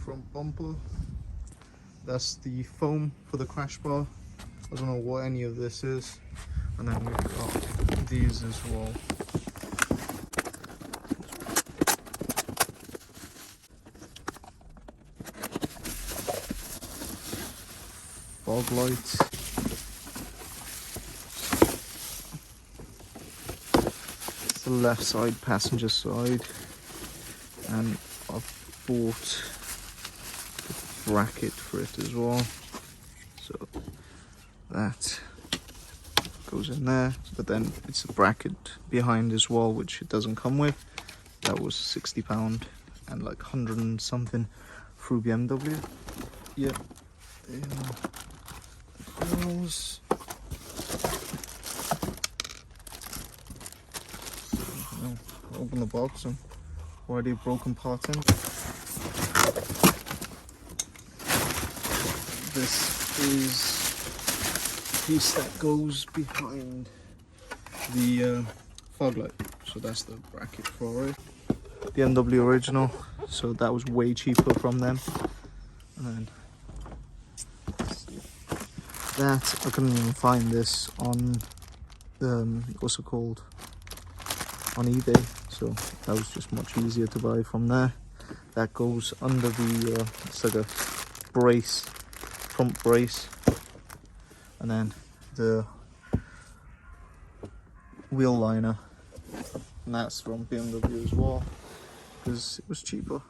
front bumper. That's the foam for the crash bar. I don't know what any of this is. And then we've got these as well. Fog lights. It's the left side, passenger side. And I've bought the bracket for it as well. So that goes in there, but then it's a bracket behind as well, which it doesn't come with. That was £60 and like 100 and something through BMW. Yeah, those. Open the box and already broken parts in. This is piece that goes behind the fog light, so that's the bracket for it. BMW original, so that was way cheaper from them. And then that, I couldn't even find this on what's it called, on eBay, so that was just much easier to buy from there. That goes under the it's like a brace, front brace. And then the wheel liner, and that's from BMW as well, because it was cheaper.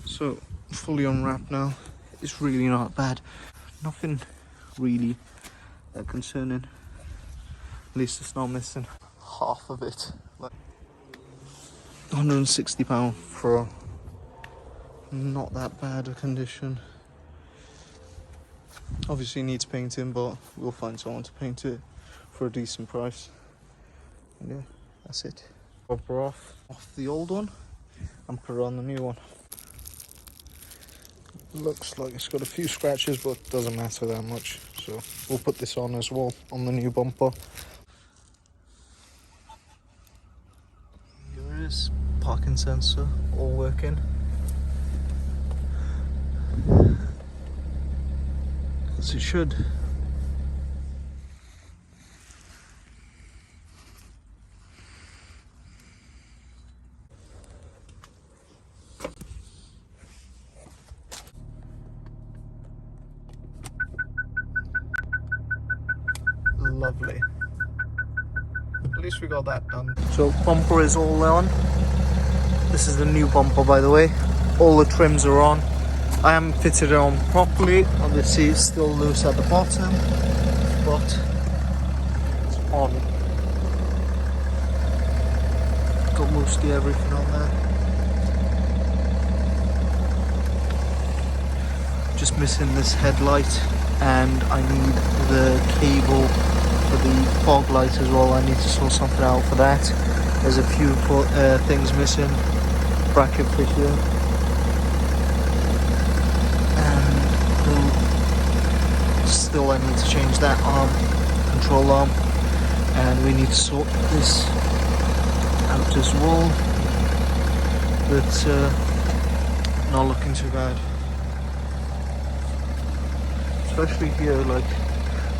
So, fully unwrapped now. It's really not bad. Nothing really that concerning. At least it's not missing half of it. Like £160 for not that bad a condition. Obviously needs painting, but we'll find someone to paint it for a decent price. And yeah, that's it. Bumper off the old one and put it on the new one. Looks like it's got a few scratches, but doesn't matter that much, so we'll put this on as well on the new bumper. Here it is, parking sensor all working. As it should. Lovely. At least we got that done. So bumper is all on. This is the new bumper, by the way. All the trims are on. I haven't fitted it on properly. Obviously it's still loose at the bottom, but it's on. Got mostly everything on there. Just missing this headlight, and I need the cable for the fog light as well. I need to sort something out for that. There's a few things missing. Bracket for here. Still I need to change that arm, control arm, and we need to sort this out as well, but not looking too bad. Especially here, like,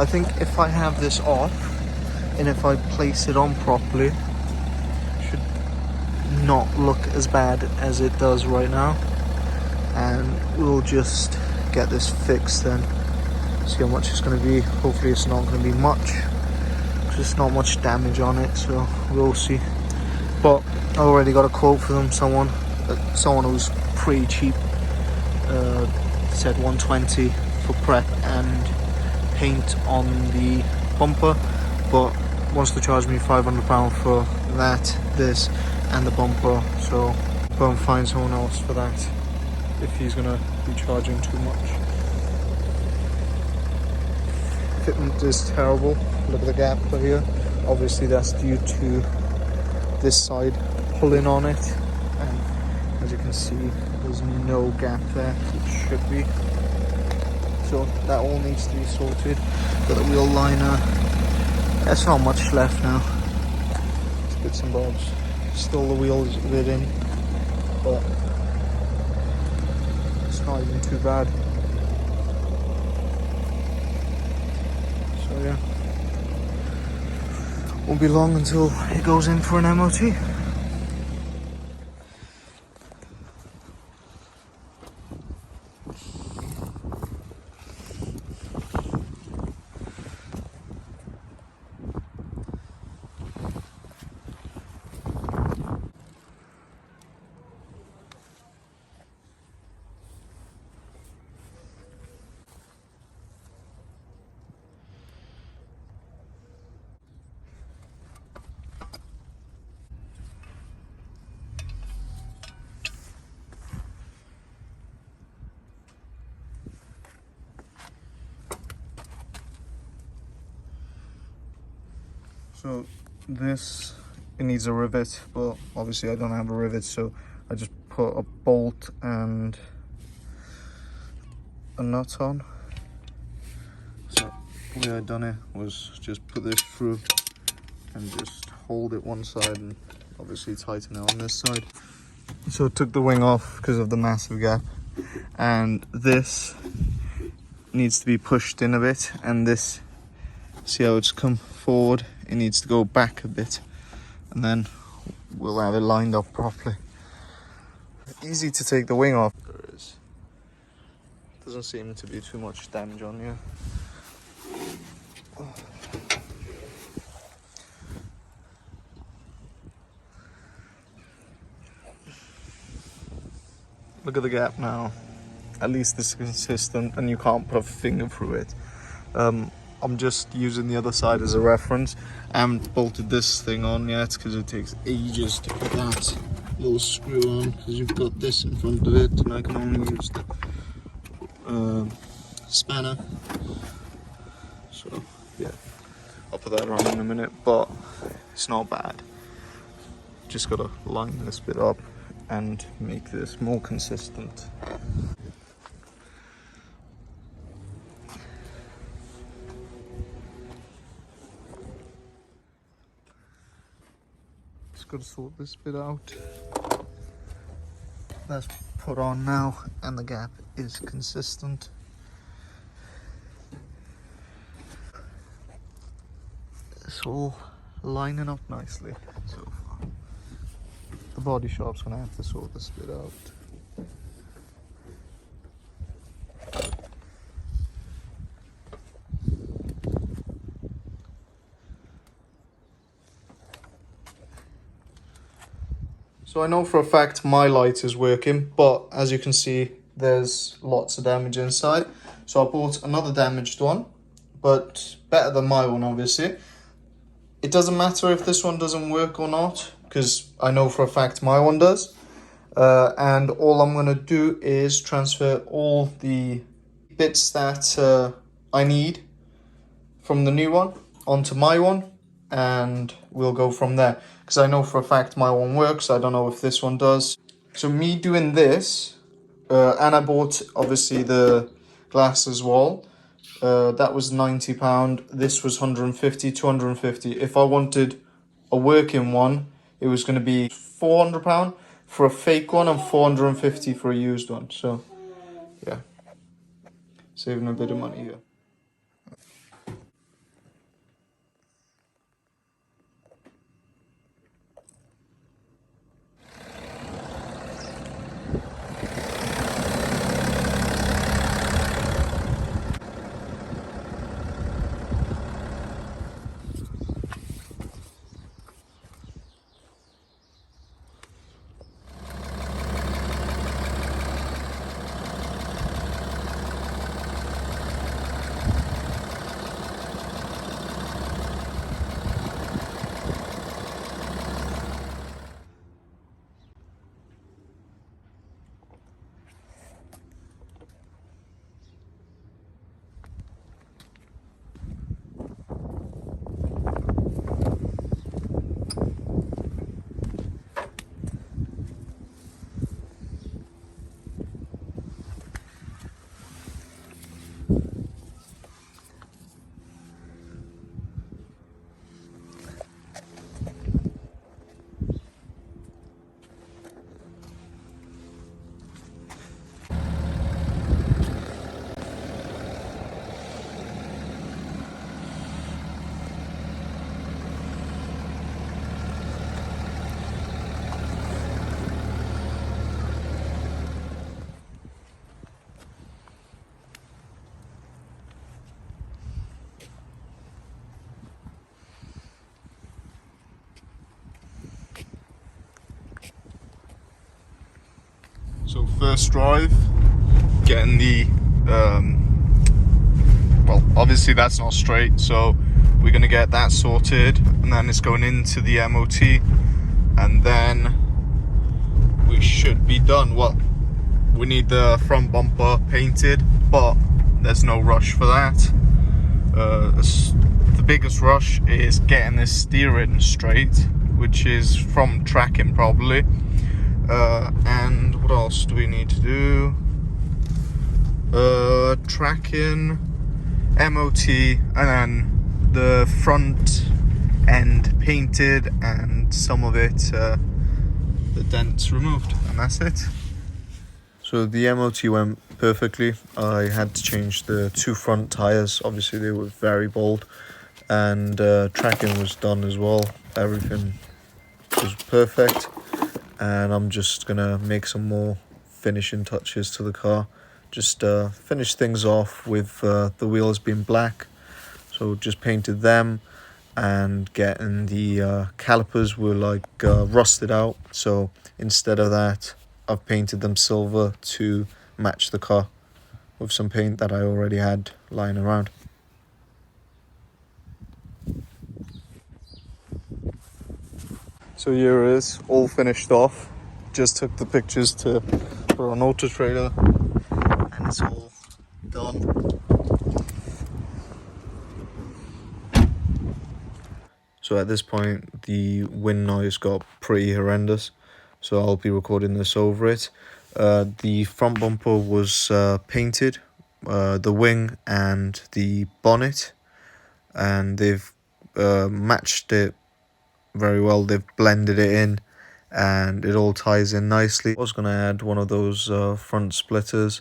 I think if I have this off and if I place it on properly, it should not look as bad as it does right now, and we'll just get this fixed then. See how much it's going to be. Hopefully it's not going to be much, because there's not much damage on it, so we'll see. But I already got a quote for them. Someone who's pretty cheap, said 120 for prep and paint on the bumper, but wants to charge me £500 for that, this and the bumper, so go and find someone else for that if he's going to be charging too much. Fitment is terrible. Look at the gap here. Obviously that's due to this side pulling on it, and as you can see there's no gap there, it should be. So that all needs to be sorted. Got the wheel liner. There's not much left now. It's a bits and bobs. Still the wheels a bit in, but it's not even too bad. So yeah, won't be long until it goes in for an MOT. So this, it needs a rivet, but obviously I don't have a rivet, so I just put a bolt and a nut on. So the way I done it was just put this through and just hold it one side and obviously tighten it on this side. So it took the wing off because of the massive gap, and this needs to be pushed in a bit, and this, see how it's come forward, it needs to go back a bit, and then we'll have it lined up properly. Easy to take the wing off. There is. Doesn't seem to be too much damage on here. Look at the gap now. At least this is consistent and you can't put a finger through it. I'm just using the other side as a reference. I haven't bolted this thing on yet because it takes ages to put that little screw on, because you've got this in front of it and I can only use the spanner. So yeah, I'll put that on in a minute, but it's not bad. Just gotta line this bit up and make this more consistent. Just gotta sort this bit out. That's put on now and the gap is consistent. It's all lining up nicely so far. The body shop's gonna have to sort this bit out. So I know for a fact my light is working, but as you can see, there's lots of damage inside. So I bought another damaged one, but better than my one, obviously. It doesn't matter if this one doesn't work or not, because I know for a fact my one does. And all I'm gonna do is transfer all the bits that I need from the new one onto my one, and we'll go from there, because I know for a fact my one works. I don't know if this one does. So me doing this, and I bought obviously the glass as well, that was £90. This was 150, 250. If I wanted a working one, it was going to be £400 for a fake one and 450 for a used one. So yeah, saving a bit of money here. first drive, getting the well, obviously that's not straight, so we're gonna get that sorted, and then it's going into the MOT, and then we should be done. Well, we need the front bumper painted, but there's no rush for that. The biggest rush is getting this steering straight, which is from tracking probably. And what else do we need to do? Tracking, MOT, and then the front end painted, and some of it, the dents removed, and that's it. So the MOT went perfectly. I had to change the 2 front tires. Obviously they were very bold, and tracking was done as well. Everything was perfect, and I'm just gonna make some more finishing touches to the car. Just finish things off with the wheels being black, so just painted them, and getting the calipers were like rusted out, so instead of that I've painted them silver to match the car with some paint that I already had lying around. So here it is, all finished off. Just took the pictures to put on Auto Trader, and it's all done. So at this point the wind noise got pretty horrendous, so I'll be recording this over it. The front bumper was painted, the wing and the bonnet, and they've matched it very well. They've blended it in, and it all ties in nicely. I was going to add one of those front splitters,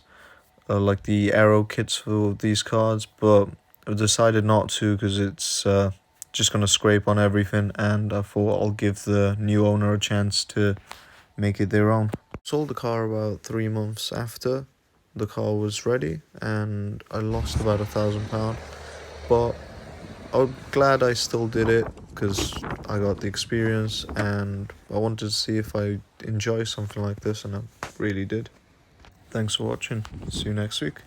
like the aero kits for these cars, but I decided not to because it's just going to scrape on everything, and I thought I'll give the new owner a chance to make it their own. Sold the car about 3 months after the car was ready, and I lost about £1,000, but I'm glad I still did it because I got the experience, and I wanted to see if I enjoy something like this, and I really did. Thanks for watching. See you next week.